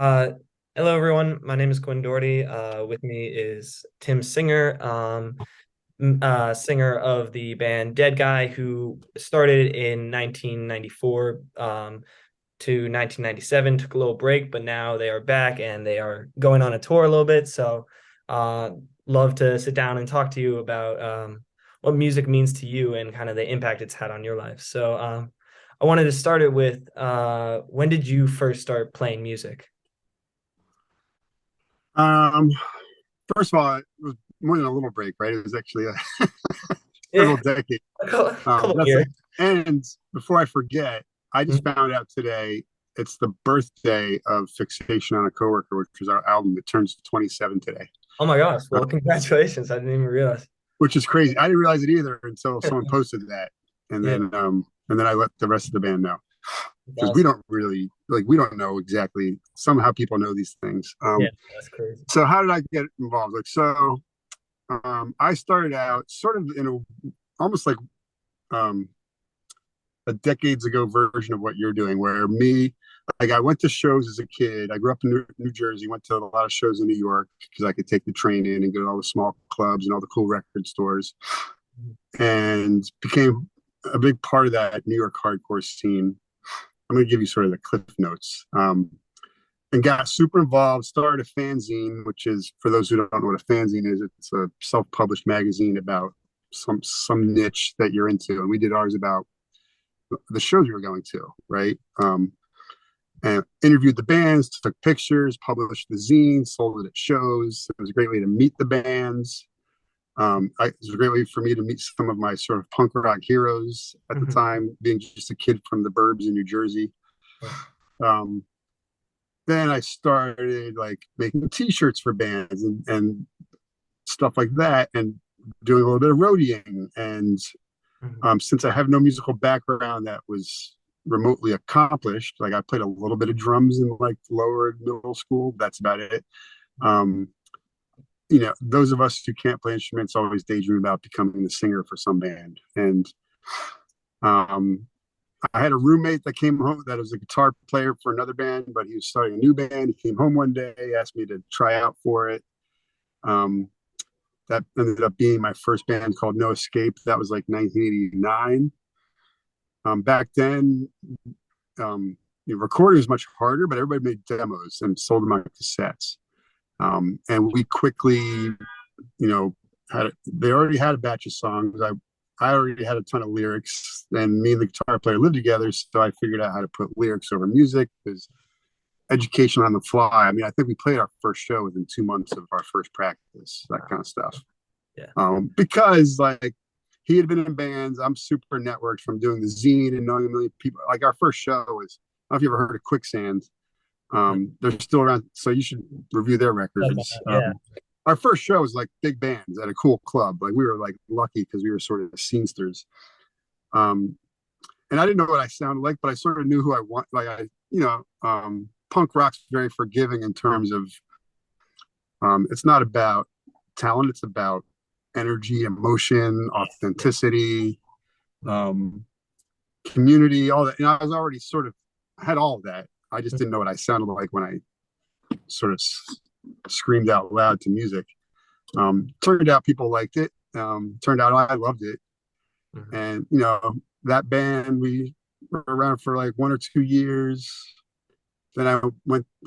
Uh, Hello, everyone. My name is Quinn Doherty. With me is Tim Singer, singer of the band Dead Guy, who started in 1994 to 1997, took a little break, but now they are back and they are going on a tour a little bit. So, uh, love to sit down and talk to you about what music means to you and kind of the impact it's had on your life. So, I wanted to start it with when did you first start playing music? Um, First of all, it was more than a little break, right? It was actually several Yeah, decades. a couple That's years. and before I forget, I just Mhm. found out today it's the birthday of Fixation on a Coworker, which is our album that turns 27 today. Oh my gosh. Uh, Well, congratulations. I didn't even realize. which is crazy. I didn't realize it either until someone posted that, and Yeah, then I let the rest of the band know it's because we awesome. don't really we don't know exactly. Somehow people know these things. Yeah, that's crazy. So how did I get involved? I started out sort of in a almost like um, a decades ago version of what you're doing, where I went to shows as a kid. I grew up in New Jersey, went to a lot of shows in New York because I could take the train in and go to all the small clubs and all the cool record stores, and became a big part of that New York hardcore scene. I'm going to give you sort of the cliff notes. And got super involved, started a fanzine, which is, for those who don't know what a fanzine is, it's a self-published magazine about some niche that you're into. And we did ours about the shows we were going to, right? And interviewed the bands, took pictures, published the zine, sold it at shows. It was a great way to meet the bands. It was a great way for me to meet some of my sort of punk rock heroes at the Mhm. time, being just a kid from the burbs in New Jersey. Yeah. Um, then I started like making T-shirts for bands and stuff like that, and doing a little bit of roadieing. And Mhm. since I have no musical background that was remotely accomplished, like I played a little bit of drums in like lower middle school. That's about it. Um, those of us who can't play instruments always daydream about becoming the singer for some band. And um, I had a roommate that came home that was a guitar player for another band, but he was starting a new band. He came home one day, asked me to try out for it. Um, that ended up being my first band called No Escape. That was like 1989. Back then, recording was much harder, but everybody made demos and sold them on cassettes. And we quickly, they already had a batch of songs. I already had a ton of lyrics, and me and the guitar player lived together, so I figured out how to put lyrics over music because education on the fly. I mean, I think we played our first show within 2 months of our first practice, that kind of stuff. Yeah. Because like he had been in bands, I'm super networked from doing the zine and knowing a million people. Like our first show was, I don't know if you ever heard of Quicksand. They're still around, so you should review their records. Yeah. Our first show was like big bands at a cool club. Like we were like lucky because we were sort of scenesters. Um, and I didn't know what I sounded like, but I sort of knew who I want. Punk rock's very forgiving in terms of it's not about talent; it's about energy, emotion, Yeah. authenticity, Mhm. um, community, all that. I was already sort of had all of that. I just didn't know what I sounded like when I sort of screamed out loud to music. Turned out people liked it. Turned out I loved it. Mhm. And, that band, we were around for like 1 or 2 years. Then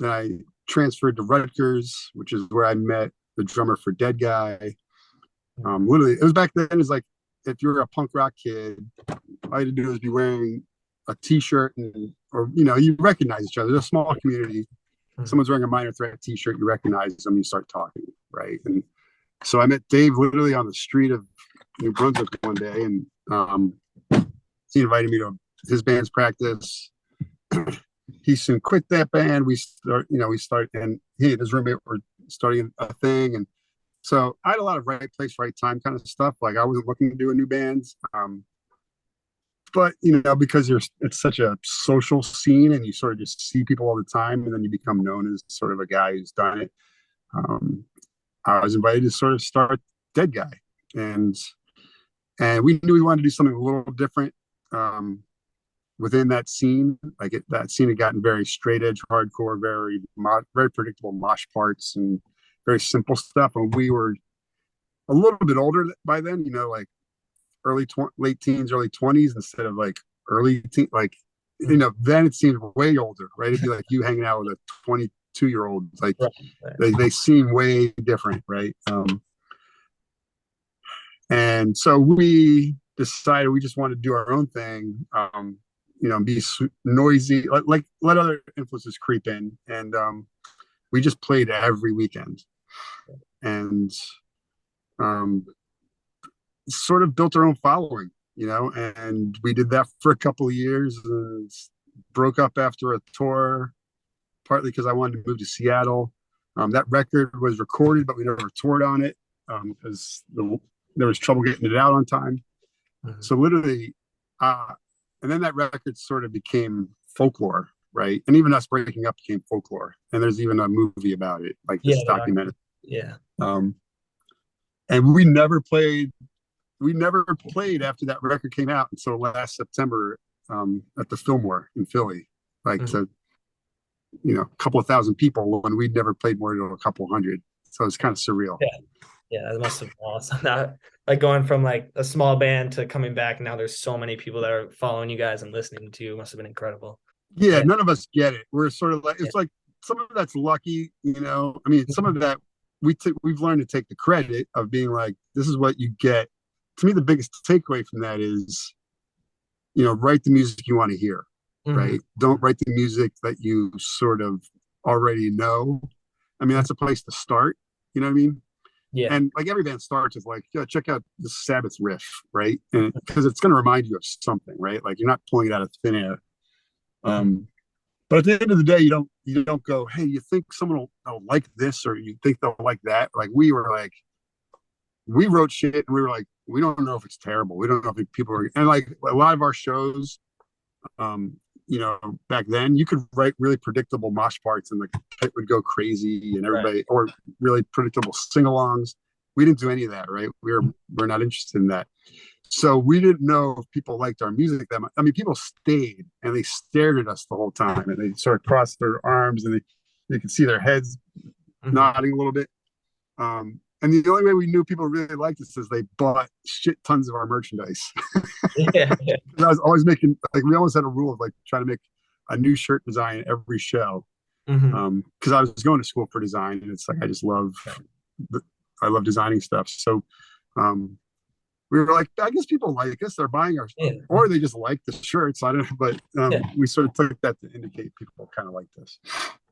I transferred to Rutgers, which is where I met the drummer for Dead Guy. Mhm. Literally, it was back then, it's like if you're a punk rock kid, all you had to do is be wearing a t-shirt or you recognize each other. There's a small community. Mhm. Someone's wearing a Minor Threat t-shirt, you recognize them, you start talking, right? And so I met Dave literally on the street of New Brunswick one day, and he invited me to his band's practice. He soon quit that band. We started, and he and his roommate were starting a thing, and so I had a lot of right place, right time kind of stuff. Like I wasn't looking to do a new band, but because it's such a social scene, and you sort of just see people all the time, and then you become known as sort of a guy who's done it. Um, I was invited to sort of start Dead Guy, and we knew we wanted to do something a little different. Um, within that scene. That scene had gotten very straight edge, hardcore, very predictable mosh parts and very simple stuff. And we were a little bit older by then, like late teens, early 20s instead of like early teen, like then it seemed way older, right? It'd be like you hanging out with a 22-year-old, like they seem way different, right? And so we decided we just wanted to do our own thing, be noisy, let other influences creep in, and we just played every weekend, and sort of built our own following, and we did that for a couple of years and broke up after a tour, partly because I wanted to move to Seattle. That record was recorded, but we never toured on it because there was trouble getting it out on time. Mm-hmm. So literally, and then that record sort of became folklore, right? And even us breaking up became folklore. And there's even a movie about it, like this documentary. Yeah. And we never played after that record came out until last September at the Fillmore in Philly, to a couple of thousand people, when we'd never played more than a couple hundred. So it's kind of surreal. Yeah, that must have been awesome. That, like, going from like a small band to coming back, now there's so many people that are following you guys and listening to you. It must have been incredible. Yeah, none of us get it. We're sort of like, it's like some of that's lucky, I mean, some of that we've learned to take the credit of being like, this is what you get. To me, the biggest takeaway from that is, write the music you want to hear, right? Don't write the music that you sort of already know. I mean, that's a place to start, you know what I mean? Yeah. And like every band starts with like, check out the Sabbath riff, right? And because it's going to remind you of something, right? Like you're not pulling it out of thin air. But at the end of the day, you don't go, hey, you think someone will like this, or you think they'll like that? Like we wrote shit and we were like, we don't know if it's terrible. We don't know if people are, and like a lot of our shows, back then you could write really predictable mosh parts and like it would go crazy and everybody, or really predictable sing-alongs. We didn't do any of that, right? We're not interested in that. So we didn't know if people liked our music that much. I mean, people stayed and they stared at us the whole time, and they sort of crossed their arms and you could see their heads nodding a little bit. And the only way we knew people really liked us is they bought shit tons of our merchandise. I was always making, like, we always had a rule of like trying to make a new shirt design every show. Because I was going to school for design, and it's like I just love designing stuff. So we were like, I guess people like us. They're buying our stuff, or they just like the shirts. I don't know, but we sort of took that to indicate people kind of like this.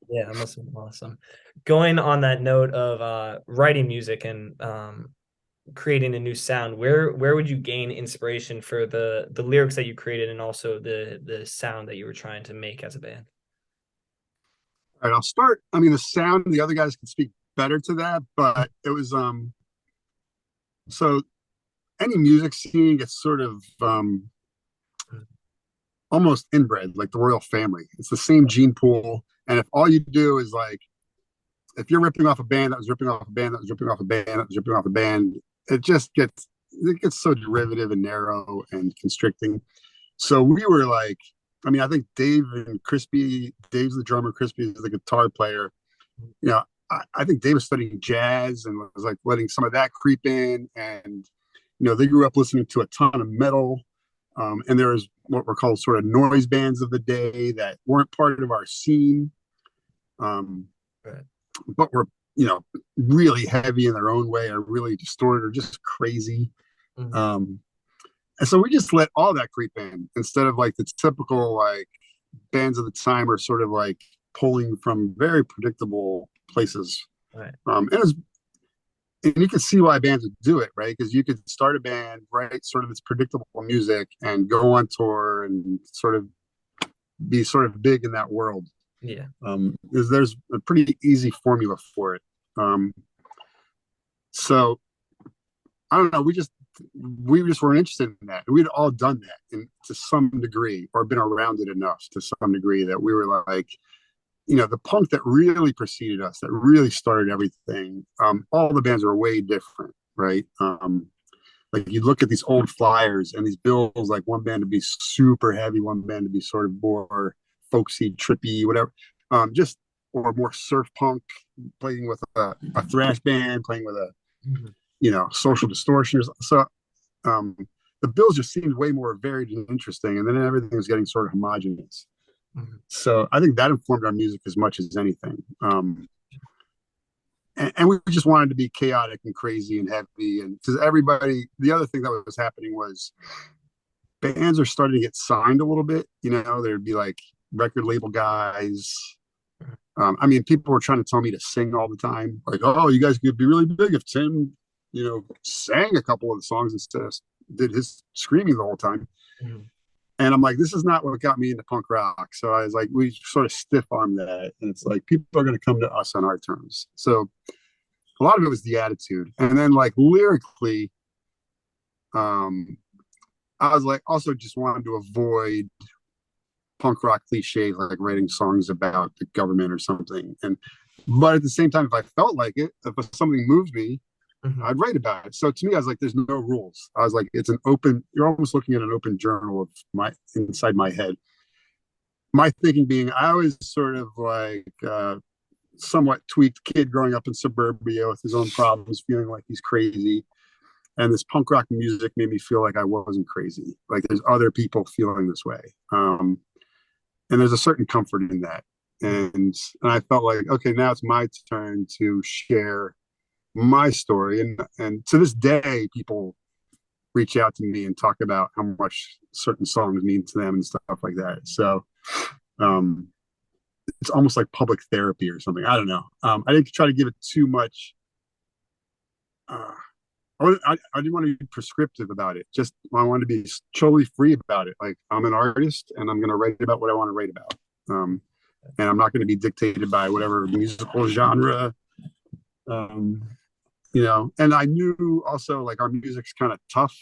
Yeah, that must have been awesome. Going on that note of writing music and creating a new sound, where would you gain inspiration for the lyrics that you created and also the sound that you were trying to make as a band? All right, I'll start. I mean, the sound, the other guys can speak better to that, but it was so any music scene gets sort of almost inbred, like the royal family. It's the same gene pool. And if all you do is like, if you're ripping off a band that was ripping off a band that was ripping off a band that was ripping off a band, it gets so derivative and narrow and constricting. So we were like, I mean, I think Dave and Crispy, Dave's the drummer, Crispy is the guitar player. I think Dave was studying jazz and was like letting some of that creep in. And, they grew up listening to a ton of metal. And there was what were called sort of noise bands of the day that weren't part of our scene, but were, really heavy in their own way, or really distorted, or just crazy. And so we just let all that creep in instead of like the typical like bands of the time are sort of like pulling from very predictable places. Right. And you can see why bands would do it, right? Because you could start a band, write sort of this predictable music, and go on tour and sort of be sort of big in that world. Yeah. There's a pretty easy formula for it. So I don't know. We just weren't interested in that. We'd all done that to some degree, or been around it enough to some degree that we were like, the punk that really preceded us, that really started everything. All the bands are way different, right? like you look at these old flyers and these bills, like one band to be super heavy, one band to be sort of more folksy, trippy, whatever. Just or more surf punk, playing with a thrash band, playing with a Mhm. social distortion. So um, the bills just seemed way more varied and interesting, and then everything was getting sort of homogenous. Mhm. So I think that informed our music as much as anything. And we just wanted to be chaotic and crazy and heavy. And because everybody, the other thing that was happening was bands are starting to get signed a little bit. There'd be like record label guys. I mean, people were trying to tell me to sing all the time. Like, oh, you guys could be really big if Tim, sang a couple of the songs instead of did his screaming the whole time. Mhm. And I'm like, this is not what got me into punk rock. So I was like, we sort of stiff arm that. And it's like, people are going to come to us on our terms. So a lot of it was the attitude. And then like lyrically, um, I was like, also just wanted to avoid punk rock cliches, like writing songs about the government or something. But at the same time, if I felt like it, if something moves me, Mhm. I'd write about it. So to me, I was like, there's no rules. I was like, it's an open, you're almost looking at an open journal of my inside my head. My thinking being, I was sort of like somewhat tweaked kid growing up in suburbia with his own problems, feeling like he's crazy. And this punk rock music made me feel like I wasn't crazy. Like there's other people feeling this way. And there's a certain comfort in that. And I felt like, okay, now it's my turn to share my story. And to this day, people reach out to me and talk about how much certain songs mean to them and stuff like that. So um, it's almost like public therapy or something. I don't know. I didn't try to give it too much. Uh, I didn't want to be prescriptive about it. Just I wanted to be totally free about it. Like I'm an artist and I'm going to write about what I want to write about. Um, and I'm not going to be dictated by whatever musical genre. Um, and I knew also like our music's kind of tough.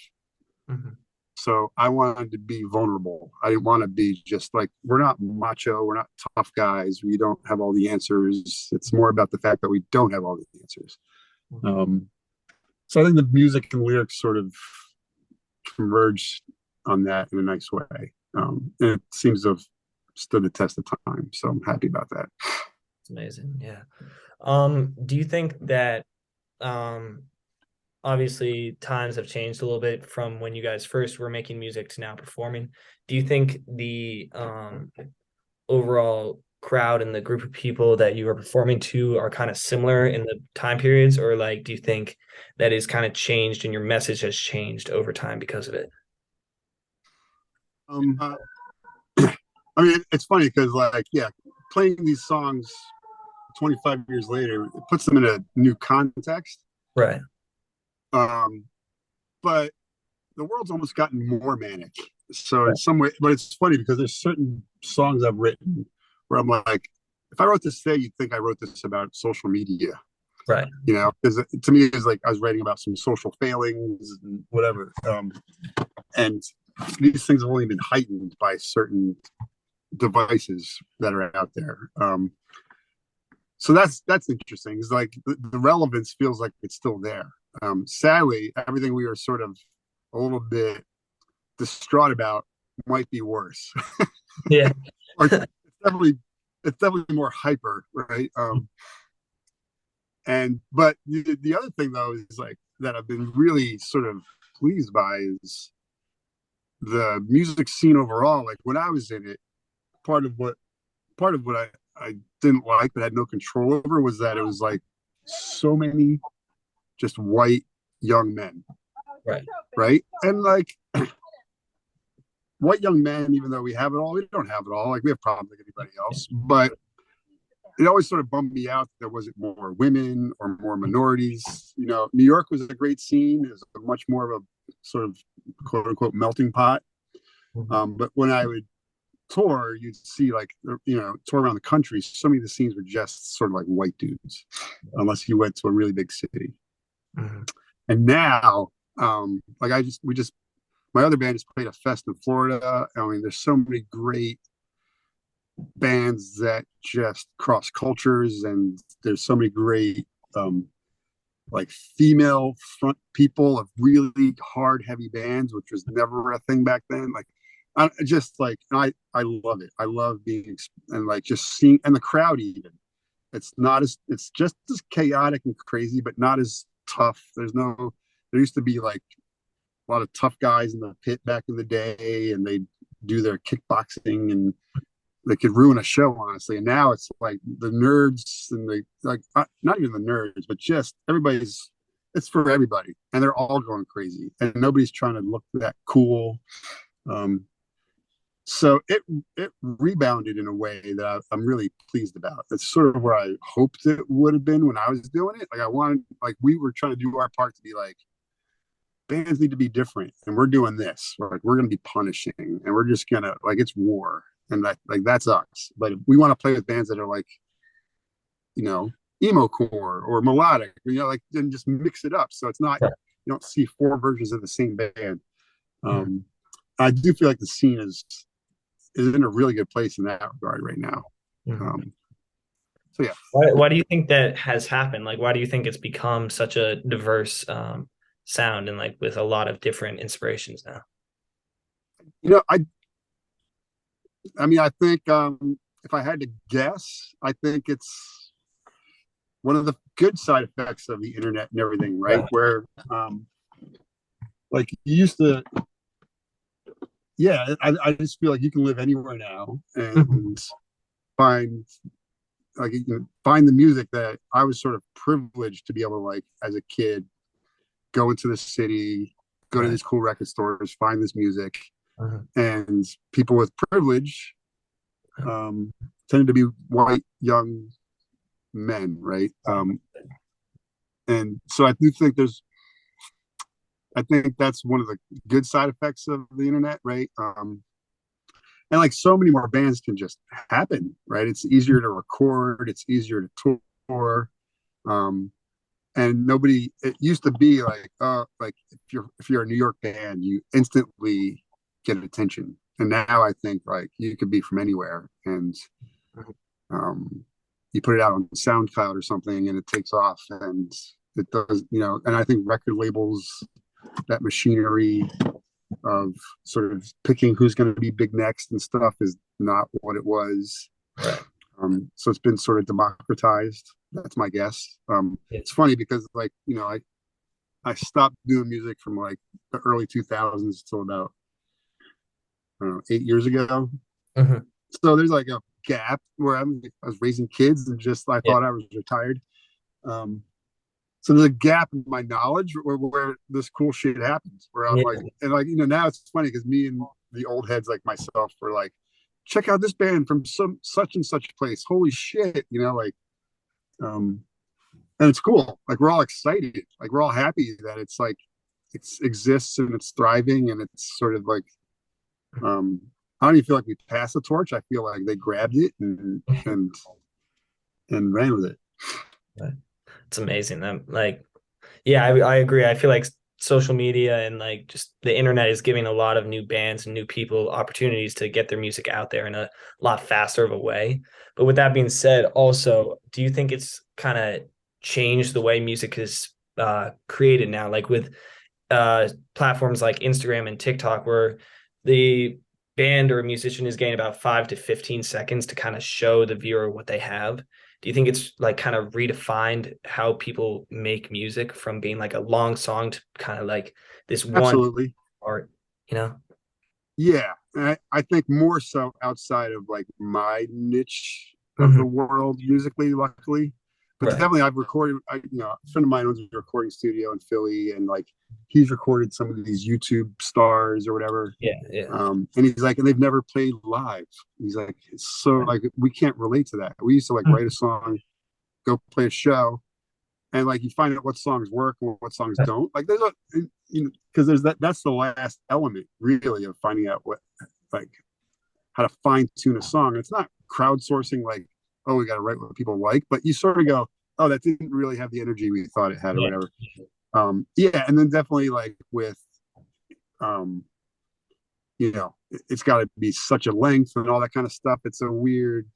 Mhm. So I wanted to be vulnerable. I didn't want to be just like, we're not macho, we're not tough guys, we don't have all the answers. It's more about the fact that we don't have all the answers. Mhm. Um, so I think the music and lyrics sort of converge on that in a nice way. And it seems to have stood the test of time. So I'm happy about that. It's amazing. Yeah. Do you think that um obviously times have changed a little bit from when you guys first were making music to now performing? Do you think the overall crowd and the group of people that you are performing to are kind of similar in the time periods, or like do you think that is kind of changed and your message has changed over time because of it? Um, I mean, it's funny because, like, yeah, playing these songs 25 years later, it puts them in a new context. Right. Um, but the world's almost gotten more manic. So in Right. some way, but it's funny because there's certain songs I've written where I'm like, if I wrote this today, you'd think I wrote this about social media, Right. because to me, it's like I was writing about some social failings and whatever. And these things have only been heightened by certain devices that are out there. So that's interesting. It's like the relevance feels like it's still there. Sadly, everything we were sort of a little bit distraught about might be worse. Yeah. Or it's definitely more hyper, right? And but the other thing though is like that I've been really sort of pleased by is the music scene overall. Like when I was in it, part of what part of what I didn't like but had no control over was that it was like so many just white young men, Right. right? And like white young men, even though we have it all, we don't have it all. Like we have problems like anybody else, but it always sort of bummed me out that there wasn't more women or more minorities. New York was a great scene. It was a much more of a sort of quote unquote melting pot. Mhm. But when I would tour, you'd see like, tour around the country. So many of the scenes were just sort of like white dudes, unless you went to a really big city. Mhm. And now, like we just, my other band just played a fest in Florida. I mean, there's so many great bands that just cross cultures, and there's so many great like female front people of really hard heavy bands, which was never a thing back then. Like I just like I love it. I love being and like just seeing and the crowd even. It's not as it's just as chaotic and crazy, but not as tough. There used to be like a lot of tough guys in the pit back in the day, and they do their kickboxing and they could ruin a show, honestly. And now it's like the nerds and the like, not even the nerds, but just everybody's. It's for everybody, and they're all going crazy, and nobody's trying to look that cool. Um, so it rebounded in a way that I'm really pleased about. It's sort of where I hoped it would have been when I was doing it. Like I wanted, like we were trying to do our part to be like bands need to be different, and we're doing this. We're going to be punishing, and we're just gonna like it's war, and that's us. But we want to play with bands that are like, you know, emo core or melodic, like and just mix it up. So it's not you don't see four versions of the same band. Um, I do feel like the scene is in a really good place in that regard right now. Um, so yeah, Why do you think that has happened? Like, why do you think it's become such a diverse sound and like with a lot of different inspirations now? you know, I mean, I think if I had to guess, I think it's one of the good side effects of the internet and everything, right? Where like you used to, yeah, I just feel like you can live anywhere now and find like you can find the music that I was sort of privileged to be able to like as a kid go into the city, go to these cool record stores, find this music, and people with privilege tended to be white young men, right? And so I do think I think that's one of the good side effects of the internet, right? And like so many more bands can just happen, right? It's easier to record, it's easier to tour. And nobody it used to be like if you're a New York band, you instantly get attention. And now I think like you could be from anywhere and you put it out on SoundCloud or something and it takes off and it does, and I think record labels, that machinery of sort of picking who's going to be big next and stuff is not what it was. Right. So it's been sort of democratized. That's my guess. It's funny because like, I stopped doing music from like the early 2000s till about, I don't know, 8 years ago. So there's like a gap where I was raising kids and just I thought I was retired. So there's a gap in my knowledge where this cool shit happens. Where I'm like, and like now it's funny because me and the old heads like myself were like, check out this band from some such and such place. Holy shit, and it's cool. Like we're all excited. Like we're all happy that it's like it exists and it's thriving and it's sort of like I don't even feel like we passed the torch. I feel like they grabbed it and ran with it. It's amazing. I agree. I feel like social media and like just the internet is giving a lot of new bands and new people opportunities to get their music out there in a lot faster of a way. But with that being said, also, do you think it's kind of changed the way music is created now? Like with platforms like Instagram and TikTok, where the band or a musician is getting about 5 to 15 seconds to kind of show the viewer what they have. Do you think it's like kind of redefined how people make music from being like a long song to kind of like this one Absolutely art? Yeah, I think more so outside of like my niche of the world musically, luckily. But definitely I've recorded, a friend of mine owns a recording studio in Philly and like he's recorded some of these YouTube stars or whatever. And he's like, and they've never played live. He's like, so like we can't relate to that. We used to like write a song, go play a show, and like you find out what songs work and what songs don't. Like there's because there's that's the last element really of finding out like how to fine tune a song. It's not crowdsourcing like, oh, we got to write what people like, but you sort of go, oh, that didn't really have the energy we thought it had or whatever. And then definitely like with it's got to be such a length and all that kind of stuff. It's a weird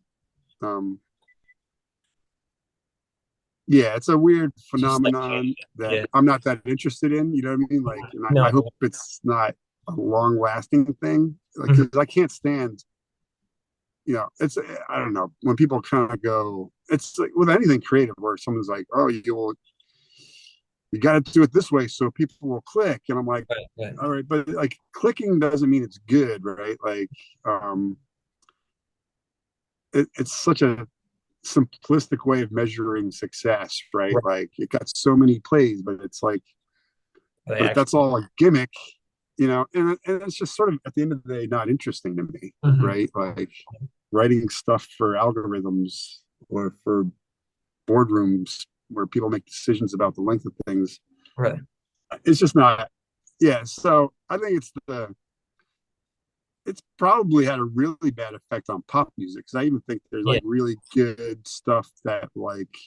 yeah, it's a weird Just like phenomenon that yeah, I'm not that interested in. You know what I mean? Like, and I no, hope it's not a long lasting thing. Like, mhm, 'cause I can't stand, it's, I don't know, when people kind of go, it's like with anything creative where someone's like, oh, you got to do it this way so people will click. And I'm like, right, right. all right, but like clicking doesn't mean it's good, right? Like, um, it's such a simplistic way of measuring success, right? Right. Like it got so many plays, but it's like, They but if that's actually, all a gimmick, and it's just sort of at the end of the day not interesting to me, mhm, right? Like writing stuff for algorithms or for boardrooms where people make decisions about the length of things. right. It's just not. Yeah, so I think it's probably had a really bad effect on pop music because I even think there's Yeah. like really good stuff that like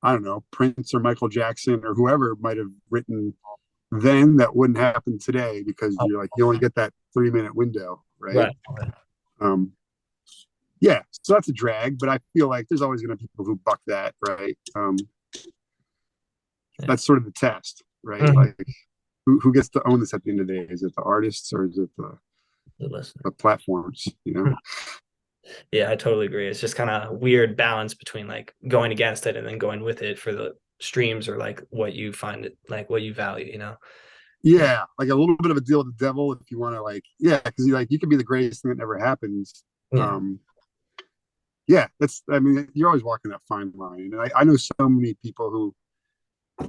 I don't know Prince or Michael Jackson or whoever might have written then that wouldn't happen today because Oh, you're like you only get that 3 minute window, right? right. Right. Um, yeah, so that's a drag, but I feel like there's always going to be people who buck that, right? Yeah. That's sort of the test, right? Mhm. Like who gets to own this at the end of the day? Is it the artists or is it The listener. the platforms? You know? Mhm. Yeah, I totally agree. It's just kind of weird balance between like going against it and then going with it for the streams or like what you find it like what you value, you know? Yeah. Yeah, like a little bit of a deal with the devil if you want to, like, yeah, because you could be the greatest thing that never happens. Yeah. Um, yeah, that's. I mean, you're always walking that fine line, and I know so many people who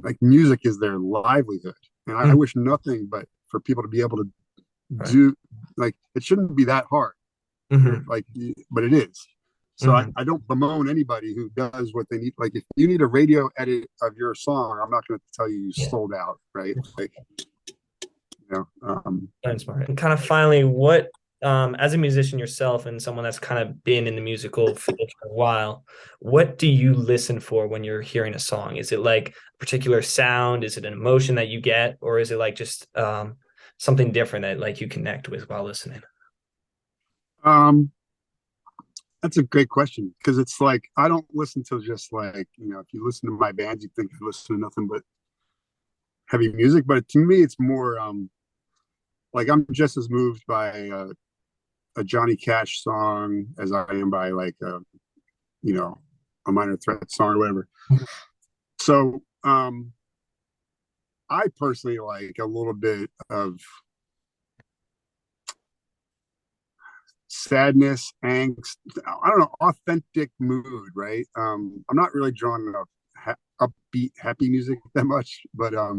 like music is their livelihood, and I Mhm. wish nothing but for people to be able to Right. do like it shouldn't be that hard, Hmm. like, but it is. So Hmm. I don't bemoan anybody who does what they need. Like if you need a radio edit of your song, I'm not going to tell you Yeah. sold out, right? Like That's smart. And kind of finally, what as a musician yourself and someone that's kind of been in the musical field for a while, what do you listen for when you're hearing a song? Is it like a particular sound? Is it an emotion that you get, or is it like just something different that like you connect with while listening? um, that's a great question because it's like I don't listen to just like if you listen to my bands, you think I listen to nothing but heavy music, but to me, it's more like I'm just as moved by a Johnny Cash song as I am by like you know a Minor Threat song or whatever. So I personally like a little bit of sadness, angst. I don't know, authentic mood, right? I'm not really drawn to upbeat, happy music that much, but uh,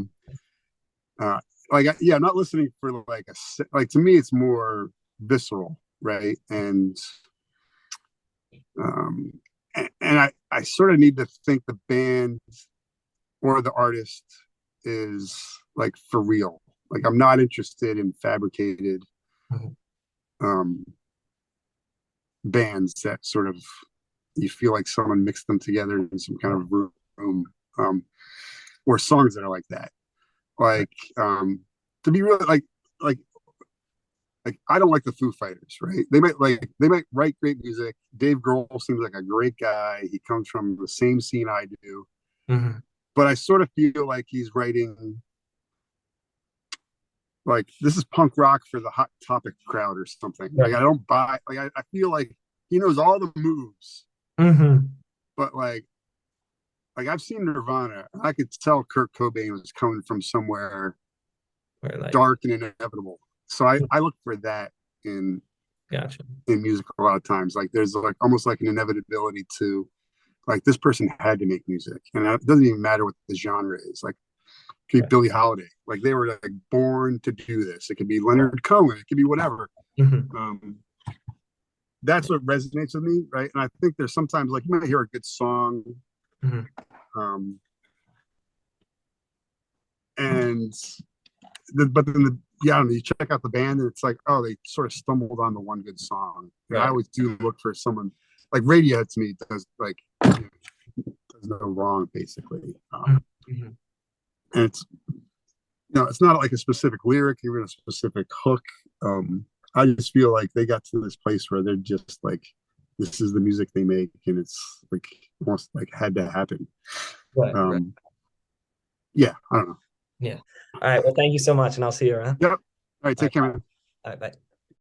like yeah, I'm not listening for like like to me, it's more visceral, right? Um, and I sort of need to think the band or the artist is like for real. Like I'm not interested in fabricated Mhm. um, bands that sort of you feel like someone mixed them together in some kind of room, um, or songs that are like that. Right. Like to be really like I don't like the Foo Fighters, right? They might write great music. Dave Grohl seems like a great guy. He comes from the same scene I do, Mhm. but I sort of feel like he's writing like this is punk rock for the hot topic crowd or something. Like Right. I don't buy like I feel like he knows all the moves, Hmm. but like I've seen Nirvana. I could tell Kurt Cobain was coming from somewhere Or like, dark and inevitable. So I look for that in gotcha. in music a lot of times. Like there's like almost like an inevitability to like this person had to make music, and it doesn't even matter what the genre is. Like it could be Right. Billie Holiday, like they were like born to do this. It could be Leonard Cohen, it could be whatever. Hmm. Um, that's what resonates with me, right? And I think there's sometimes like you might hear a good song, Hmm. um, and but then yeah, I don't know, you check out the band and it's like, oh, they sort of stumbled on the one good song. And I Right. always do look for someone like Radiohead to me does like does no wrong basically. Hmm. And it's not like a specific lyric, even a specific hook. I just feel like they got to this place where they're just like this is the music they make, and it's like almost like had to happen. Right. Um, yeah, I don't know. Yeah. All right. Well, thank you so much, and I'll see you around. Yep. All right, All right. take care, man. All right. Bye.